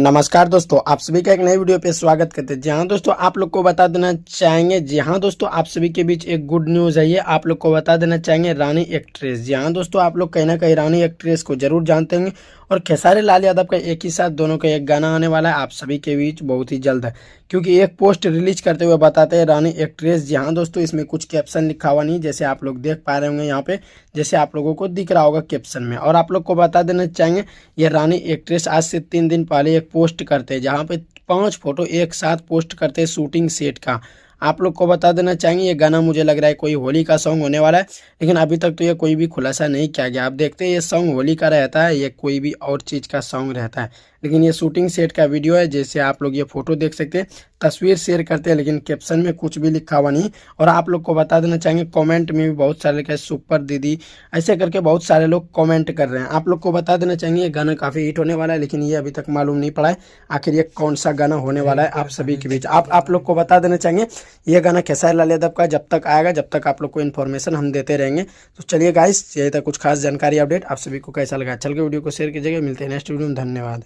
नमस्कार दोस्तों, आप सभी का एक नई वीडियो पे स्वागत करते हैं। जी हाँ दोस्तों, आप लोग को बता देना चाहेंगे। जी हाँ दोस्तों, आप सभी के बीच एक गुड न्यूज़ है। ये आप लोग को बता देना चाहेंगे रानी एक्ट्रेस। जी हाँ दोस्तों, आप लोग कहीं ना कहीं रानी एक्ट्रेस को जरूर जानते होंगे और खेसारी लाल यादव का एक ही साथ दोनों का एक गाना आने वाला है आप सभी के बीच बहुत ही जल्द है, क्योंकि एक पोस्ट रिलीज करते हुए बताते हैं रानी एक्ट्रेस। जी हाँ दोस्तों, इसमें कुछ कैप्शन लिखा हुआ नहीं, जैसे आप लोग देख पा रहे होंगे यहाँ पे, जैसे आप लोगों को दिख रहा होगा कैप्शन में। और आप लोग को बता देना चाहेंगे ये रानी एक्ट्रेस आज से 3 दिन पहले एक पोस्ट करते हैं जहाँ पे 5 फोटो एक साथ पोस्ट करते हैं शूटिंग सेट का। आप लोग को बता देना चाहेंगे ये गाना मुझे लग रहा है कोई होली का सॉन्ग होने वाला है, लेकिन अभी तक तो ये कोई भी खुलासा नहीं किया गया। आप देखते हैं ये सॉन्ग होली का रहता है ये कोई भी और चीज़ का सॉन्ग रहता है, लेकिन ये शूटिंग सेट का वीडियो है। जैसे आप लोग ये फोटो देख सकते हैं, तस्वीर शेयर करते हैं, लेकिन कैप्शन में कुछ भी लिखा हुआ नहीं। और आप लोग को बता देना चाहेंगे कमेंट में भी बहुत सारे लिखा है सुपर दीदी, ऐसे करके बहुत सारे लोग कमेंट कर रहे हैं। आप लोग को बता देना चाहेंगे ये गाना काफ़ी हिट होने वाला है, लेकिन ये अभी तक मालूम नहीं पड़ा है आखिर ये कौन सा गाना होने वाला है आप सभी के बीच। आप लोग को बता देना चाहेंगे ये गाना खेसारी लाल यादव का जब तक आएगा, जब तक आप लोग को इन्फॉर्मेशन हम देते रहेंगे। तो चलिए गाइस, ये था कुछ खास जानकारी अपडेट। आप सभी को कैसा लगा? चल के वीडियो को शेयर कीजिएगा। मिलते हैं नेक्स्ट वीडियो में। धन्यवाद।